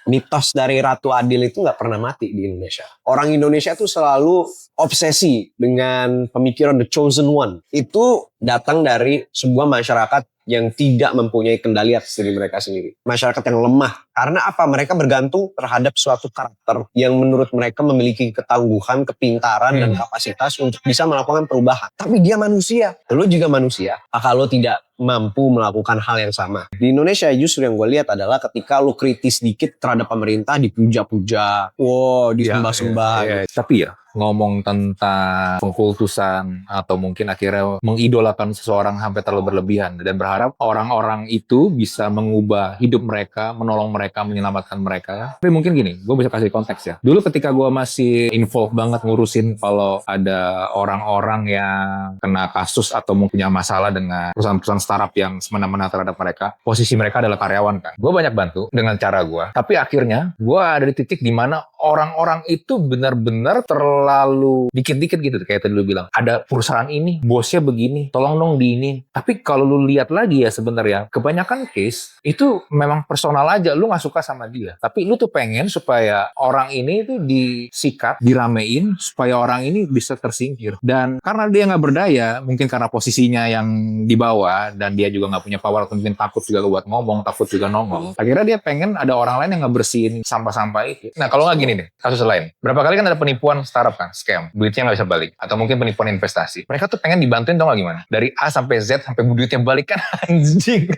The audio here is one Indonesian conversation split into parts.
mitos dari Ratu Adil itu nggak pernah mati di Indonesia. Orang Indonesia tuh selalu obsesi dengan pemikiran the chosen one. Itu datang dari sebuah masyarakat yang tidak mempunyai kendali atas diri mereka sendiri. Masyarakat yang lemah. Karena apa? Mereka bergantung terhadap suatu karakter yang menurut mereka memiliki ketangguhan, kepintaran, dan kapasitas untuk bisa melakukan perubahan. Tapi dia manusia. Lo juga manusia. Kalau tidak mampu melakukan hal yang sama. Di Indonesia justru yang gue lihat adalah ketika lo kritis dikit terhadap pemerintah, dipuja-puja. Wow, disembah-sembah. Tapi ya, ngomong tentang pengkultusan atau mungkin akhirnya mengidolakan seseorang sampai terlalu berlebihan dan berharap orang-orang itu bisa mengubah hidup mereka, menolong mereka, menyelamatkan mereka. Tapi mungkin gini, gue bisa kasih konteks ya. Dulu ketika gue masih involved banget ngurusin kalau ada orang-orang yang kena kasus atau mungkin punya masalah dengan perusahaan-perusahaan startup yang semena-mena terhadap mereka, posisi mereka adalah karyawan kan. Gue banyak bantu dengan cara gue. Tapi akhirnya gue ada di titik di mana orang-orang itu benar-benar terlalu dikit-dikit gitu. Kayak tadi lu bilang, ada perusahaan ini, bosnya begini, tolong dong di ini. Tapi kalau lu lihat lagi ya sebenarnya, kebanyakan case itu memang personal aja. Lu gak suka sama dia. Tapi lu tuh pengen supaya orang ini tuh disikat, diramein, supaya orang ini bisa tersingkir. Dan karena dia gak berdaya, mungkin karena posisinya yang di bawah, dan dia juga gak punya power, atau mungkin takut juga buat ngomong, takut juga nongol. Akhirnya dia pengen ada orang lain yang ngebersihin sampah-sampah itu. Nah kalau gak gini deh, kasus lain. Berapa kali kan ada penipuan startup kan, scam. Duitnya gak bisa balik. Atau mungkin penipuan investasi. Mereka tuh pengen dibantuin tau gak gimana? Dari A sampai Z sampai duitnya balik kan anjing.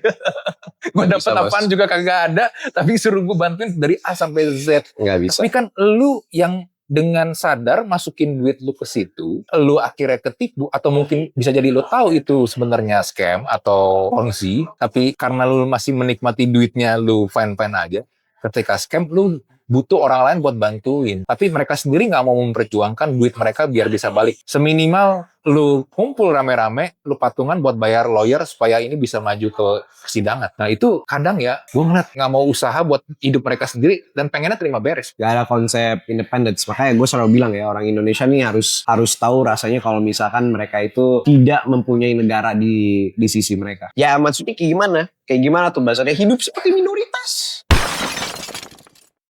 Gue dapet apaan juga kagak ada, tapi suruh gue bantuin dari A sampai Z. Nggak bisa. Tapi kan lu yang dengan sadar masukin duit lu ke situ, lu akhirnya ketipu, atau mungkin bisa jadi lu tahu itu sebenarnya scam atau ponzi, tapi karena lu masih menikmati duitnya, lu fine-fine aja. Ketika scam, lu butuh orang lain buat bantuin. Tapi mereka sendiri nggak mau memperjuangkan duit mereka biar bisa balik. Seminimal lu kumpul rame-rame, lu patungan buat bayar lawyer supaya ini bisa maju ke persidangan. Nah itu kadang ya, gue ngeliat nggak mau usaha buat hidup mereka sendiri dan pengennya terima beres. Gak ada konsep independence. Makanya gue selalu bilang ya, orang Indonesia nih harus tahu rasanya kalau misalkan mereka itu tidak mempunyai negara di sisi mereka. Ya maksudnya kayak gimana? Kayak gimana tuh bahasanya? Hidup seperti minoritas.